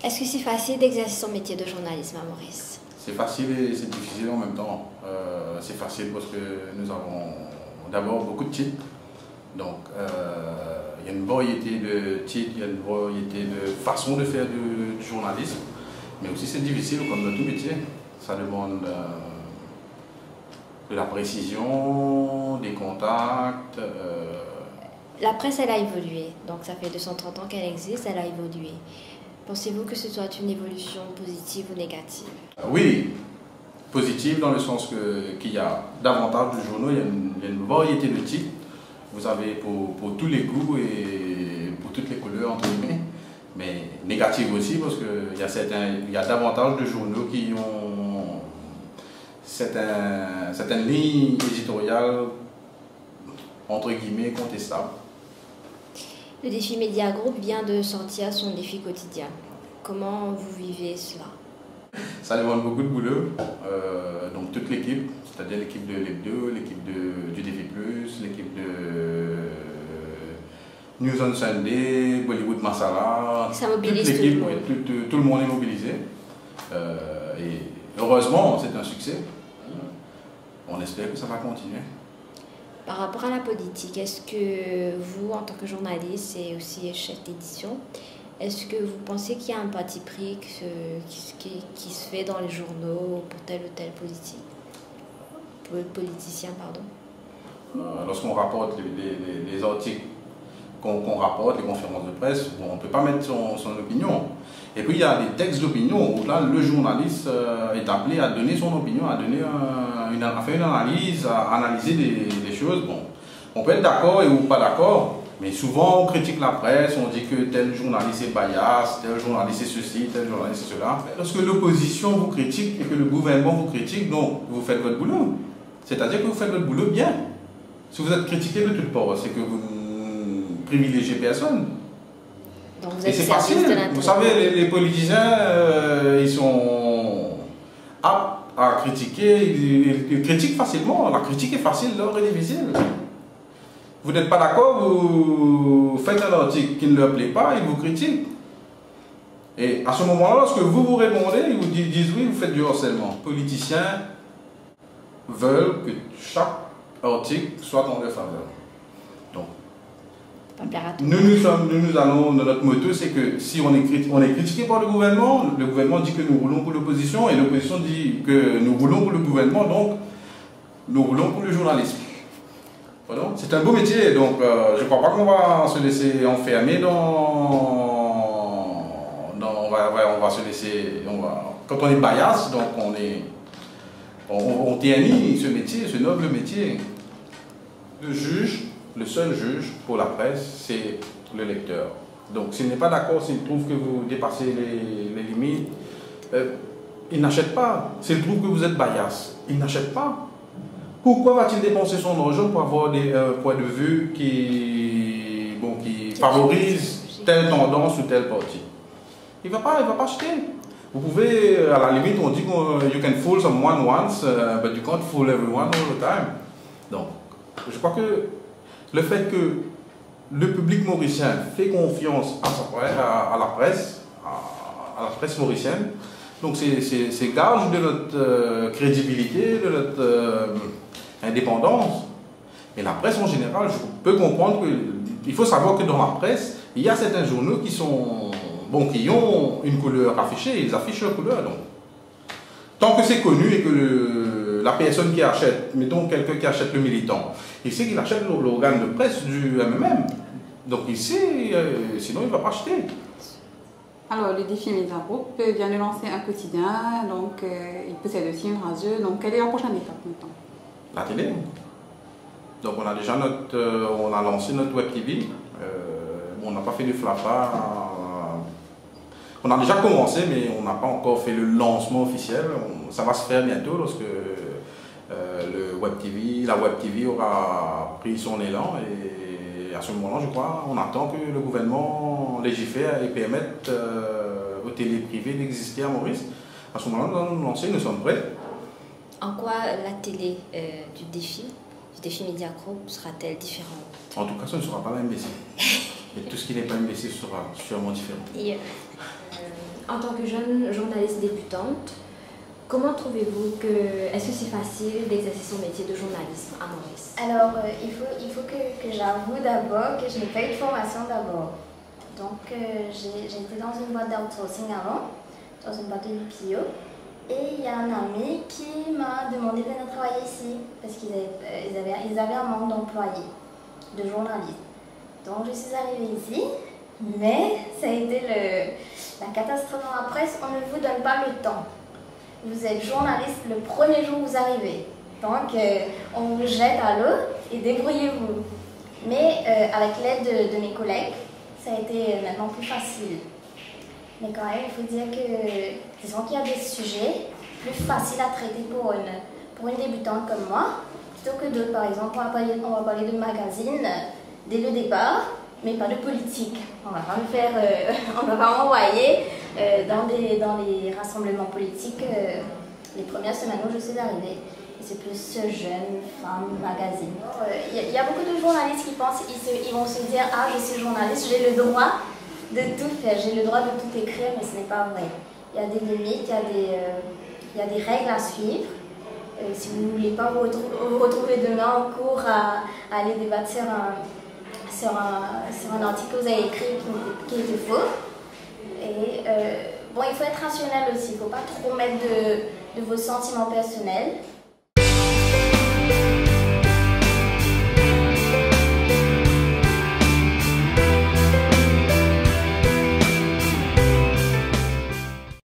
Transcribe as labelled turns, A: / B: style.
A: Est-ce que c'est facile d'exercer son métier de journalisme à Maurice?
B: C'est facile et c'est difficile en même temps. C'est facile parce que nous avons d'abord beaucoup de titres. Donc, il y a une variété de titres, il y a une variété de façons de faire du journalisme. Mais aussi c'est difficile comme dans tout métier. Ça demande de la précision, des contacts.
A: La presse, elle a évolué. Donc ça fait 230 ans qu'elle existe, elle a évolué. Pensez-vous que ce soit une évolution positive ou négative?
B: Oui, positive dans le sens qu'il y a davantage de journaux, il y a une variété de titres. Vous avez pour tous les goûts et pour toutes les couleurs, entre guillemets. Mais négative aussi parce qu'il y a davantage de journaux qui ont certaines lignes éditoriales, entre guillemets, contestables.
A: Le défi Média Group vient de sortir son défi quotidien. Comment vous vivez cela?
B: Ça demande beaucoup de boulot. Donc toute l'équipe, c'est-à-dire l'équipe de l'Hebdo, l'équipe du DV+, l'équipe de News on Sunday, Bollywood Masala.
A: Ça mobilise
B: toute l'équipe,
A: tout le monde.
B: tout le monde est mobilisé. Et heureusement, c'est un succès. On espère que ça va continuer.
A: Par rapport à la politique, est-ce que vous, en tant que journaliste et aussi chef d'édition, est-ce que vous pensez qu'il y a un parti pris qui se fait dans les journaux pour tel ou tel politicien, pardon?
B: Lorsqu'on rapporte les articles qu'on rapporte, les conférences de presse, bon, on ne peut pas mettre son opinion. Et puis il y a des textes d'opinion où là le journaliste est appelé à donner son opinion, à faire une analyse, à analyser des choses. Bon, on peut être d'accord ou pas d'accord, mais souvent on critique la presse, on dit que tel journaliste est bias, tel journaliste est ceci, tel journaliste est cela. Lorsque l'opposition vous critique et que le gouvernement vous critique, donc vous faites votre boulot. C'est-à-dire que vous faites votre boulot bien. Si vous êtes critiqué de toutes parts, c'est que vous ne privilégiez personne.
A: Donc vous
B: et
A: êtes
B: c'est facile. Vous savez, les politiciens, ils sont aptes à critiquer, ils critiquent facilement. La critique est facile, l'or est difficile. Vous n'êtes pas d'accord, vous faites un article qui ne leur plaît pas, ils vous critiquent. Et à ce moment-là, lorsque vous répondez, ils vous disent oui, vous faites du harcèlement. Les politiciens veulent que chaque article soit en leur faveur. Donc, nous allons, notre motto, c'est que si on est critiqué par le gouvernement dit que nous roulons pour l'opposition et l'opposition dit que nous roulons pour le gouvernement, donc nous roulons pour le journalisme. Voilà. C'est un beau métier, donc je ne crois pas qu'on va se laisser enfermer on va se laisser, quand on est bias, donc on ternit ce métier, ce noble métier. Le seul juge pour la presse, c'est le lecteur. Donc s'il n'est pas d'accord, s'il trouve que vous dépassez les limites, il n'achète pas. S'il trouve que vous êtes bias, il n'achète pas. Pourquoi va-t-il dépenser son argent pour avoir des points de vue qui favorisent telle tendance ou telle partie? Il ne va pas acheter. Vous pouvez, à la limite, on dit que you can fool someone once, but you can't fool everyone all the time. Donc, je crois que le fait que le public mauricien fait confiance à la presse mauricienne, donc c'est gage de notre crédibilité, de notre indépendance. Mais la presse en général, je peux comprendre qu'il faut savoir que dans la presse, il y a certains journaux qui ont une couleur affichée, ils affichent leur couleur. Donc, tant que c'est connu et que la personne qui achète, mettons quelqu'un qui achète le Militant, il sait qu'il achète l'organe de presse du MMM. Donc il sait, sinon il ne va pas acheter.
C: Alors le défi Média Group vient de lancer un quotidien, donc il possède aussi une radio. Donc quelle est la prochaine étape maintenant?
B: La télé. Donc on a déjà on a lancé notre web TV. On n'a pas fait du flapa. On a déjà commencé, mais on n'a pas encore fait le lancement officiel. Ça va se faire bientôt lorsque la web TV aura pris son élan. Et à ce moment-là, je crois, on attend que le gouvernement légifère et permette aux télés privées d'exister à Maurice. À ce moment-là, nous allons nous lancer, nous sommes prêts.
A: En quoi la télé du défi Média Group sera-t-elle différente?
B: En tout cas, ce ne sera pas la MBC. Et tout ce qui n'est pas MBC sera sûrement différent.
A: en tant que jeune journaliste débutante, comment trouvez-vous que... Est-ce que c'est facile d'exercer son métier de journalisme à Maurice?
D: Alors, il faut que j'avoue d'abord que je n'ai pas eu de formation d'abord. Donc, j'étais dans une boîte d'outsourcing avant, dans une boîte de BPO. Et il y a un ami qui m'a demandé de venir travailler ici, parce qu'ils avaient un manque d'employés, de journalistes. Donc, je suis arrivée ici, mais ça a été la catastrophe dans la presse, on ne vous donne pas le temps. Vous êtes journaliste le premier jour où vous arrivez. Donc, on vous jette à l'eau et débrouillez-vous. Mais avec l'aide de mes collègues, ça a été maintenant plus facile. Mais quand même, il faut dire que disons qu'il y a des sujets plus faciles à traiter pour une débutante comme moi, plutôt que d'autres. Par exemple, on va parler de magazine dès le départ, mais pas de politique. On va pas me faire, on va pas m'envoyer dans les rassemblements politiques les premières semaines où je suis arrivée. Et c'est plus jeune, femme, magazine. Il y a beaucoup de journalistes qui pensent, ils vont se dire, ah, je suis journaliste, j'ai le droit de tout faire, j'ai le droit de tout écrire, mais ce n'est pas vrai. Il y a des limites, il y a des règles à suivre. Si vous ne voulez pas vous retrouver demain en cours à aller débattre sur un article que vous avez écrit qui était faux. Et bon, il faut être rationnel aussi, il ne faut pas trop mettre de vos sentiments personnels.